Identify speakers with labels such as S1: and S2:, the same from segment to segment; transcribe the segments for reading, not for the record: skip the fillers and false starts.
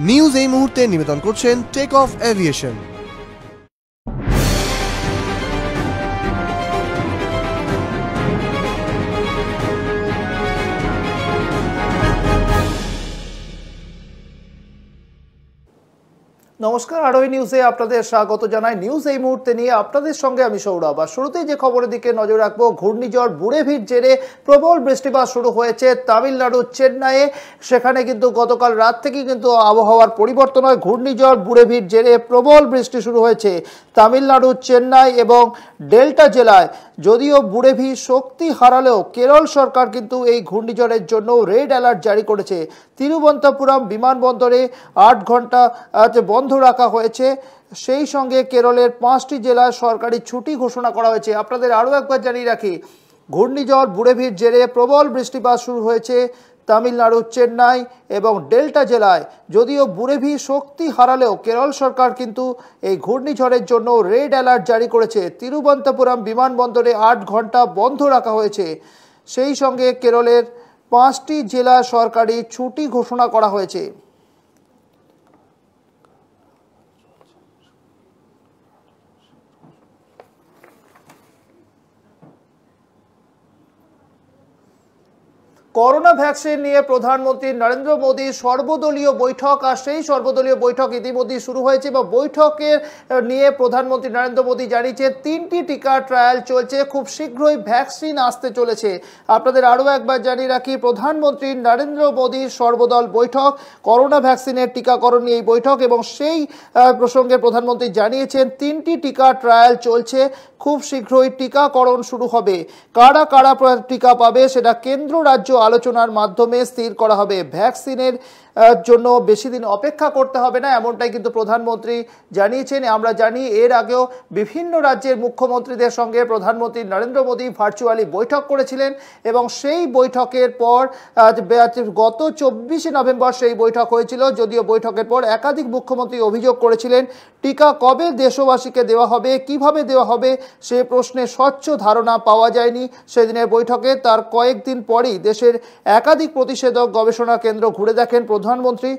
S1: News এই মুহূর্তে নিবেদন করছেন টেক অফ এভিয়েশন।
S2: নমস্কার, আরোহী নিউজে আপনাদের স্বাগত জানাই। নিউজ এই মুহূর্তে নিয়ে আপনাদের সঙ্গে আমি সৌরভ। আর শুরুতেই যে খবরের দিকে নজর রাখবো, ঘূর্ণিঝড় বুরেভির জেরে প্রবল বৃষ্টিপাত শুরু হয়েছে তামিলনাড়ুর চেন্নাইয়ে। সেখানে কিন্তু গতকাল রাত থেকেই কিন্তু আবহাওয়ার পরিবর্তন হয়। ঘূর্ণিঝড় বুরেভির জেরে প্রবল বৃষ্টি শুরু হয়েছে তামিলনাড়ুর চেন্নাই এবং ডেল্টা জেলায়। যদিও বুরেভি শক্তি হারালেও কেরল সরকার কিন্তু এই ঘূর্ণিঝড়ের জন্য রেড অ্যালার্ট জারি করেছে। তিরুবনন্তপুরম বিমানবন্দরে 8 ঘন্টা বন্ধ রাখা হয়েছে। সেই সঙ্গে কেরলের 5টি জেলায় সরকারি ছুটি ঘোষণা করা হয়েছে। আপনাদের আরও একবার জানিয়ে রাখি, ঘূর্ণিঝড় বুরেভির জেরে প্রবল বৃষ্টিপাত শুরু হয়েছে তামিলনাড়ুর চেন্নাই এবং ডেল্টা জেলায়। যদিও বুরেভি শক্তি হারালেও কেরল সরকার কিন্তু এই ঘূর্ণিঝড়ের জন্য রেড অ্যালার্ট জারি করেছে। তিরুবনন্তপুরম বিমানবন্দরে 8 ঘন্টা বন্ধ রাখা হয়েছে। সেই সঙ্গে কেরলের 5টি জেলা সরকারি ছুটি ঘোষণা করা হয়েছে। করোনা ভ্যাকসিন নিয়ে প্রধানমন্ত্রী নরেন্দ্র মোদীর সর্বদলীয় বৈঠক, আর সেই সর্বদলীয় বৈঠক ইতিমধ্যেই শুরু হয়েছে এবং বৈঠকের নিয়ে প্রধানমন্ত্রী নরেন্দ্র মোদী জানিয়েছেন 3টি টিকার ট্রায়াল চলছে, খুব শীঘ্রই ভ্যাকসিন আসতে চলেছে। আপনাদের আরও একবার জানিয়ে রাখি, প্রধানমন্ত্রী নরেন্দ্র মোদীর সর্বদল বৈঠক, করোনা ভ্যাকসিনের টিকাকরণ নিয়ে এই বৈঠক, এবং সেই প্রসঙ্গে প্রধানমন্ত্রী জানিয়েছেন 3টি টিকা ট্রায়াল চলছে, খুব শীঘ্রই টিকাকরণ শুরু হবে। কারা কারা টিকা পাবে সেটা কেন্দ্র রাজ্য আলোচনার মাধ্যমে স্থির করা হবে। ভ্যাকসিনের জন্য বেশি দিন অপেক্ষা করতে হবে না, এমনটাই কিন্তু প্রধানমন্ত্রী জানিয়েছেন। আমরা জানি এর আগেও বিভিন্ন রাজ্যের মুখ্যমন্ত্রীদের সঙ্গে প্রধানমন্ত্রী নরেন্দ্র মোদী ভার্চুয়ালি বৈঠক করেছিলেন এবং সেই বৈঠকের পর গত 24শে নভেম্বর সেই বৈঠক হয়েছিল। যদিও বৈঠকের পর একাধিক মুখ্যমন্ত্রী অভিযোগ করেছিলেন টিকা কবে দেশবাসীকে দেওয়া হবে, কিভাবে দেওয়া হবে সে প্রশ্নে স্বচ্ছ ধারণা পাওয়া যায়নি। সেদিনের বৈঠকে তার কয়েকদিন পরেই দেশের একাধিক প্রতিষেধক গবেষণা কেন্দ্র ঘুরে দেখেন প্রধানমন্ত্রী।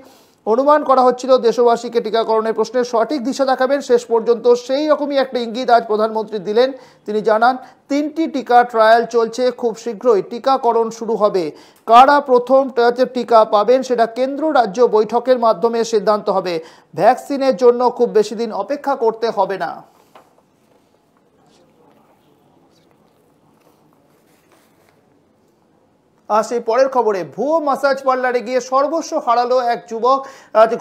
S2: অনুমান করা হচ্ছিল দেশবাসীকে টিকাকরণের প্রশ্নে সঠিক দিশা দেখাবেন। শেষ পর্যন্ত সেই রকমই একটা ইঙ্গিত আজ প্রধানমন্ত্রী দিলেন। তিনি জানান 3টি টিকা ট্রায়াল চলছে, খুব শীঘ্রই টিকাকরণ শুরু হবে। কারা প্রথম টিকা পাবেন সেটা কেন্দ্র রাজ্য বৈঠকের মাধ্যমে সিদ্ধান্ত হবে। ভ্যাকসিনের জন্য খুব বেশি দিন অপেক্ষা করতে হবে না। আর সেই পরের খবরে, ভুয়ো মাসাজ পার্লারে গিয়ে সর্বস্ব হারালো এক যুবক।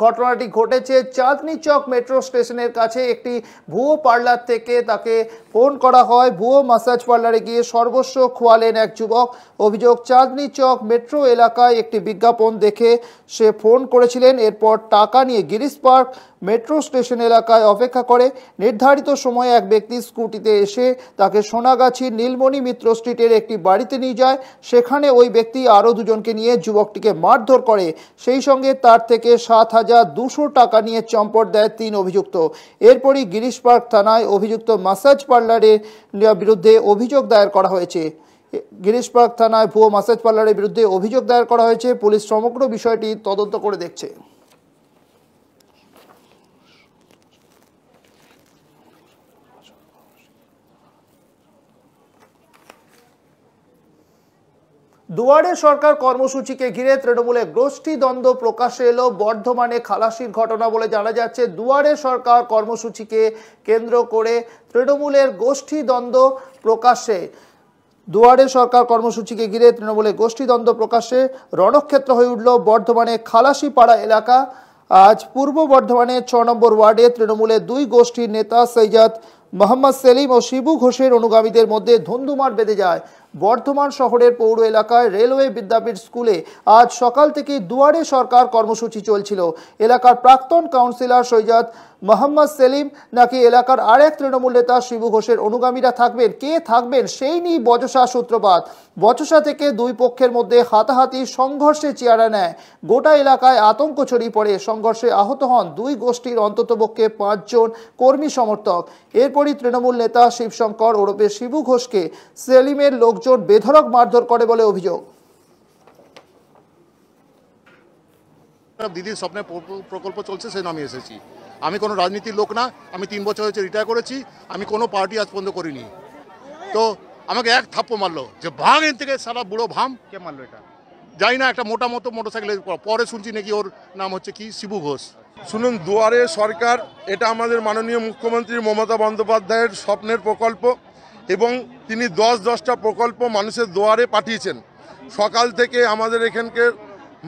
S2: ঘটনাটি ঘটেছে চাঁদনি চক মেট্রো স্টেশনের কাছে। একটি ভুয়ো পার্লার থেকে তাকে ফোন করা হয়। ভুয়ো মাসাজ পার্লারে গিয়ে সর্বস্ব খোয়ালেন এক যুবক। অভিযোগ, চাঁদনি চক মেট্রো এলাকায় একটি বিজ্ঞাপন দেখে সে ফোন করেছিলেন। এরপর টাকা নিয়ে গিরিশ পার্ক মেট্রো স্টেশন এলাকায় অপেক্ষা করে। নির্ধারিত সময়ে এক ব্যক্তি স্কুটিতে এসে তাকে সোনাগাছি নীলমণি মিত্র স্ট্রিটের একটি বাড়িতে নিয়ে যায়। সেখানে ওই ব্যক্তি আরও দুজনকে নিয়ে যুবকটিকে মারধর করে। সেই সঙ্গে তার থেকে 7,200 টাকা নিয়ে চম্পট দেয় 3 অভিযুক্ত। এরপরই গিরিশ পার্ক থানায় অভিযুক্ত মাসাজ পার্লারের বিরুদ্ধে অভিযোগ দায়ের করা হয়েছে। গিরিশ পার্ক থানায় ভুয়ো মাসাজ পার্লারের বিরুদ্ধে অভিযোগ দায়ের করা হয়েছে। পুলিশ সমগ্র বিষয়টি তদন্ত করে দেখছে। দুয়ারে সরকার কর্মসূচিকে ঘিরে তৃণমূলে গোষ্ঠী দ্বন্দ্ব প্রকাশ্যে এলো। বর্ধমানে খালাসির ঘটনা বলে জানা যাচ্ছে। দুয়ারে সরকার কর্মসূচিকে কেন্দ্র করে তৃণমূলের গোষ্ঠী দ্বন্দ্ব প্রকাশ্যে। দুয়ারে সরকার কর্মসূচিকে ঘিরে তৃণমূলের গোষ্ঠী দ্বন্দ্ব প্রকাশ্যে রণক্ষেত্র হয়ে উঠল বর্ধমানে খালাসিপাড়া এলাকা। আজ পূর্ব বর্ধমানের 6 নম্বর ওয়ার্ডে তৃণমূলের 2 গোষ্ঠীর নেতা সৈয়দ মোহাম্মদ সেলিম ও শিবু ঘোষের অনুগামীদের মধ্যে ধুন্ধুমার বেঁধে যায়। বর্ধমান শহরের পৌর এলাকায় রেলওয়ে বিদ্যাপীঠ স্কুলে আজ সকাল থেকে দুয়ারে সরকার কর্মসূচি চলছিল। এলাকার প্রাক্তন কাউন্সিলর সৈয়দ মোহাম্মদ সেলিম নাকি এলাকার আরেক তৃণমূল নেতা শিবু ঘোষের অনুগামীরা থাকবেন, কে থাকবেন সেই নিয়ে বচসা সূত্রপাত। বচসা থেকে 2 পক্ষের মধ্যে হাতাহাতি সংঘর্ষে চেহারা নেয়। গোটা এলাকায় আতঙ্ক ছড়িয়ে পড়ে। সংঘর্ষে আহত হন 2 গোষ্ঠীর অন্ততপক্ষে 5 জন কর্মী সমর্থক। এরপরই তৃণমূল নেতা শিবশঙ্কর ওরফে শিবু ঘোষকে সেলিমের লোকজন বেধড়ক মারধর করে বলে অভিযোগ।
S3: একটা দিদির স্বপ্নের প্রকল্প চলছে, সেই নামে এসেছি। আমি কোনো রাজনীতির লোক না, আমি 3 বছর হয়েছে রিটায়ার করেছি, আমি কোনো পার্টি আজ পর্যন্ত করিনি। তো আমাকে এক থাপ্পড় মারলো যে ভাগ এর থেকে, সারা বুড়ো ভাম।
S4: কে মারলো এটা?
S3: যাই না, একটা মোটা মতো মোটরসাইকেলে, পরে শুনছি নাকি ওর নাম হচ্ছে কি শিবু ঘোষ।
S5: শুনুন, দুয়ারে সরকার এটা আমাদের মাননীয় মুখ্যমন্ত্রী মমতা বন্দ্যোপাধ্যায়ের স্বপ্নের প্রকল্প এবং তিনি 10টা প্রকল্প মানুষের দুয়ারে পাঠিয়েছেন। সকাল থেকে আমাদের এখানকার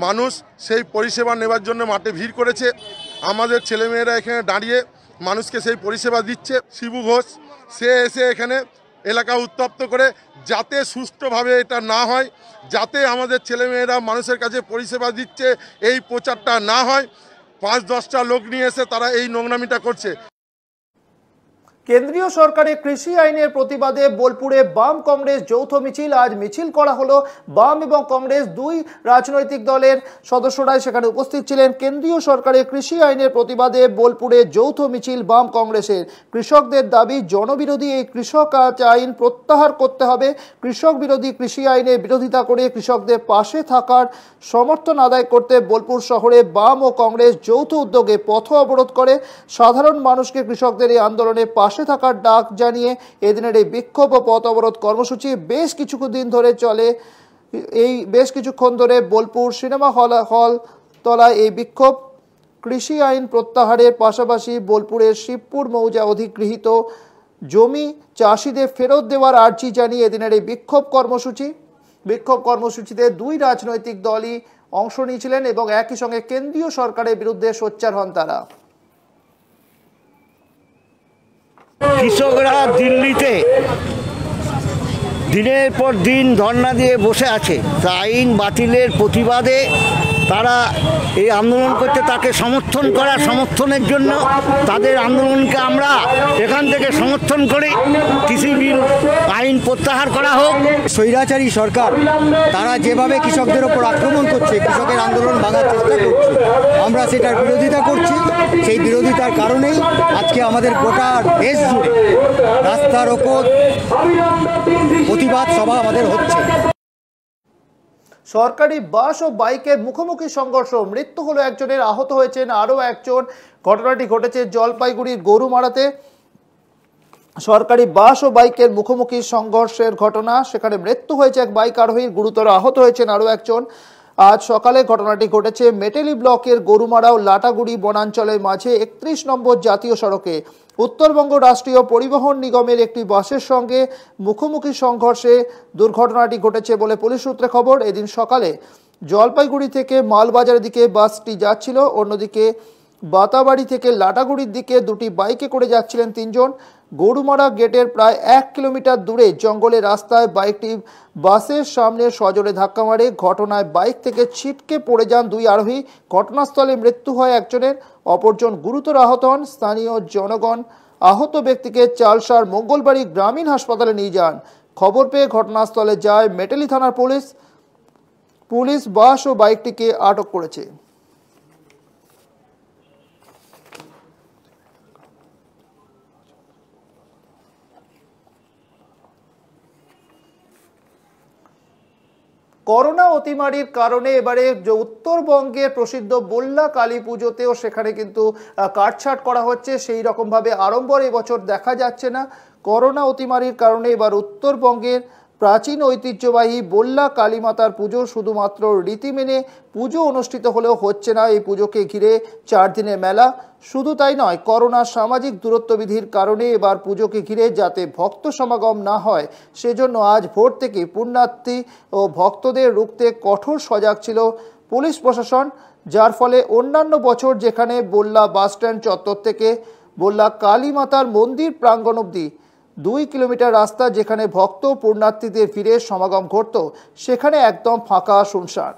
S5: মানুষ সেই পরিষেবা নেবার জন্য মাঠে ভিড় করেছে। আমাদের ছেলেমেয়েরা এখানে দাঁড়িয়ে মানুষকে সেই পরিষেবা দিচ্ছে। শিবু ঘোষ সে এসে এখানে এলাকা উত্তপ্ত করে, যাতে সুষ্ঠুভাবে এটা না হয়, যাতে আমাদের ছেলেমেয়েরা মানুষের কাছে পরিষেবা দিচ্ছে এই প্রচারটা না হয়, 5-10টা লোক নিয়ে এসে তারা এই নোংরামিটা করছে।
S2: কেন্দ্রীয় সরকারের কৃষি আইনের প্রতিবাদে বোলপুরে বাম কংগ্রেস যৌথ মিছিল। আজ মিছিল করা হলো। বাম এবং কংগ্রেস দুই রাজনৈতিক দলের সদস্যরাই সেখানে উপস্থিত ছিলেন। কেন্দ্রীয় সরকারের কৃষি আইনের প্রতিবাদে বোলপুরে যৌথ মিছিল বাম কংগ্রেসের। কৃষকদের দাবি, জনবিরোধী এই কৃষক আইন প্রত্যাহার করতে হবে। কৃষক বিরোধী কৃষি আইনের বিরোধিতা করে কৃষকদের পাশে থাকার সমর্থন আদায় করতে বোলপুর শহরে বাম ও কংগ্রেস যৌথ উদ্যোগে পথ অবরোধ করে সাধারণ মানুষকে কৃষকদের এই আন্দোলনে পাশে থাকার ডাক জানিয়ে এদিনের এই বিক্ষোভ ও পথ অবরোধ কর্মসূচি বেশ কিছুক্ষণ ধরে বোলপুর সিনেমা হল তলায় এই বিক্ষোভ। কৃষি আইন প্রত্যাহারের পাশাপাশি বোলপুরের শিবপুর মৌজা অধিগৃহীত জমি চাষিদের ফেরত দেওয়ার আর্জি জানিয়ে এদিনের এই বিক্ষোভ কর্মসূচিতে দুই রাজনৈতিক দলই অংশ নিয়েছিলেন এবং একই সঙ্গে কেন্দ্রীয় সরকারের বিরুদ্ধে সোচ্চার হন তারা।
S6: কৃষকরা দিল্লিতে দিনের পর দিন ধর্ণা দিয়ে বসে আছে। তা আইন বাতিলের প্রতিবাদে তারা এই আন্দোলন করতে, তাকে সমর্থনের জন্য তাদের আন্দোলনকে আমরা এখান থেকে সমর্থন করি। কৃষি বিল আইন প্রত্যাহার করা হোক।
S7: স্বৈরাচারী সরকার তারা যেভাবে কৃষকদের ওপর আক্রমণ করছে, কৃষকের আন্দোলন ভাঙার চেষ্টা করছে, আমরা সেটার বিরোধিতা করছি। সেই বিরোধিতার কারণেই আজকে আমাদের গোটা দেশ জুড়ে রাস্তার ওপর প্রতিবাদ সভা আমাদের হচ্ছে।
S2: সরকারি বাস ও বাইকের মুখোমুখি সংঘর্ষ, মৃত্যু হলো একজনের, আহত হয়েছেন আরও একজন। ঘটনাটি ঘটেছে জলপাইগুড়ির গরুমারাতে। সরকারি বাস ও বাইকের মুখোমুখি সংঘর্ষের ঘটনা, সেখানে মৃত্যু হয়েছে এক বাইক আরোহীর, গুরুতর আহত হয়েছেন আরও একজন। আজ সকালে ঘটনাটি ঘটেছে মেটেলি ব্লকের গরুমারা ও লাটাগুড়ি বনাঞ্চলের মাঝে 31 নম্বর জাতীয় সড়কে। উত্তরবঙ্গ রাষ্ট্রীয় পরিবহন নিগমের একটি বাসের সঙ্গে মুখোমুখি সংঘর্ষে দুর্ঘটনাটি ঘটেছে বলে পুলিশ সূত্রে খবর। এদিন সকালে জলপাইগুড়ি থেকে মালবাজারের দিকে বাসটি যাচ্ছিল, অন্যদিকে বাতাবাড়ি থেকে লাটাগুড়ির দিকে দুটি বাইকে করে যাচ্ছিলেন 3 জন। গরুমারা গেটের প্রায় 1 কিলোমিটার দূরে জঙ্গলের রাস্তায় বাইকটি বাসের সামনে সজোরে ধাক্কা মারে। ঘটনায় বাইক থেকে ছিটকে পড়ে যান দুই আরোহী। ঘটনাস্থলে মৃত্যু হয় একজনের, অপরজন গুরুতর আহত হন। স্থানীয় জনগণ আহত ব্যক্তিকে চালসার মঙ্গলবাড়ি গ্রামীণ হাসপাতালে নিয়ে যান। খবর পেয়ে ঘটনাস্থলে যায় মেটেলি থানার পুলিশ বাস ও বাইকটিকে আটক করেছে। করোনা অতিমারির কারণে এবারে যে উত্তরবঙ্গের প্রসিদ্ধ বল্লা কালী পুজোতেও সেখানে কিন্তু কাটছাট করা হচ্ছে, সেই রকমভাবে আড়ম্বর এবছর দেখা যাচ্ছে না। করোনা অতিমারির কারণে এবার উত্তরবঙ্গের প্রাচীন ঐতিহ্যবাহী বল্লা কালীমাতার পুজো শুধুমাত্র রীতি মেনে পুজো অনুষ্ঠিত হলেও হচ্ছে না। এই পুজোকে ঘিরে 4 দিনের মেলা। শুধু তাই নয়, করোনা সামাজিক দূরত্ব বিধির কারণে এবার পুজোকে ঘিরে যাতে ভক্ত সমাগম না হয়, সেজন্য আজ ভোর থেকে পুণ্যার্থী ও ভক্তদের রুখতে কঠোর সজাগ ছিল পুলিশ প্রশাসন। যার ফলে অন্যান্য বছর যেখানে বল্লা বাসস্ট্যান্ড চত্বর থেকে বল্লা কালীমাতার মন্দির প্রাঙ্গণ অবধি 2 কিলোমিটার রাস্তা যেখানে ভক্ত পুণ্যার্থীদের ফিরে সমাগম ঘটত, সেখানে একদম ফাঁকা শুনশান।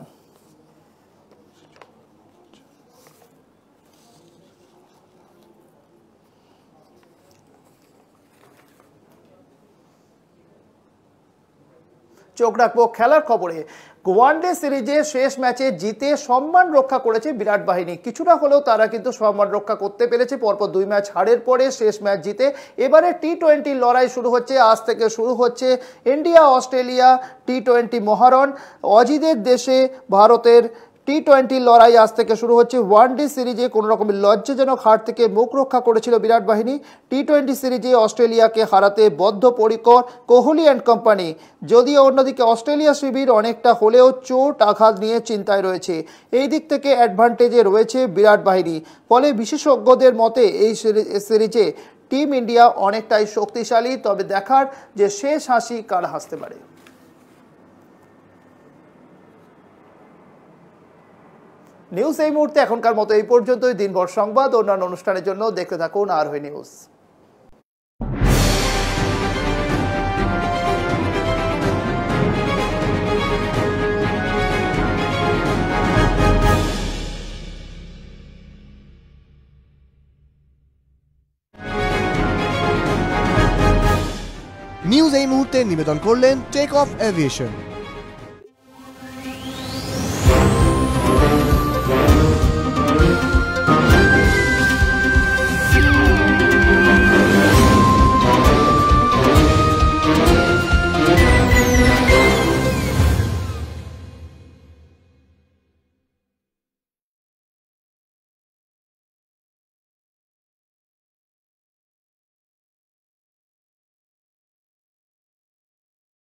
S2: চোখ রাখবো খেলার খবরে। ওয়ানডে সিরিজে শেষ ম্যাচে জিতে সম্মান রক্ষা করেছে বিরাট বাহিনী। কিছুটা হলেও তারা কিন্তু সম্মান রক্ষা করতে পেরেছে পরপর 2 ম্যাচ হারের পরে শেষ ম্যাচ জিতে। এবারে টি20 লড়াই শুরু হচ্ছে। আজ থেকে শুরু হচ্ছে ইন্ডিয়া অস্ট্রেলিয়া টি20 মহারণ। অজিদের দেশে ভারতের টি-20 লড়াই আজ থেকে শুরু হচ্ছে। ওয়ানডে সিরিজে কোনো রকমের লজ্জাজনক হার থেকে মুখ রক্ষা করেছিল বিরাট বাহিনী। টি-20 সিরিজে অস্ট্রেলিয়াকে হারাতে বদ্ধপরিকর কোহলি অ্যান্ড কোম্পানি। যদিও অন্যদিকে অস্ট্রেলিয়া শিবির অনেকটা হলেও চোট আঘাত নিয়ে চিন্তায় রয়েছে। এই দিক থেকে অ্যাডভান্টেজে রয়েছে বিরাট বাহিনী। ফলে বিশেষজ্ঞদের মতে এই সিরিজে টিম ইন্ডিয়া অনেকটাই শক্তিশালী। তবে দেখার যে শেষ হাসি কার হাসতে পারে। নিউজ এই মুহূর্তে এখনকার মতো এই পর্যন্তই। দিনভর সংবাদ অন্যান্য অনুষ্ঠানের জন্য দেখতে থাকুন আরোহী নিউজ।
S1: নিউজ এই মুহূর্তে নিবেদন করলেন টেক অফ এভিয়েশন।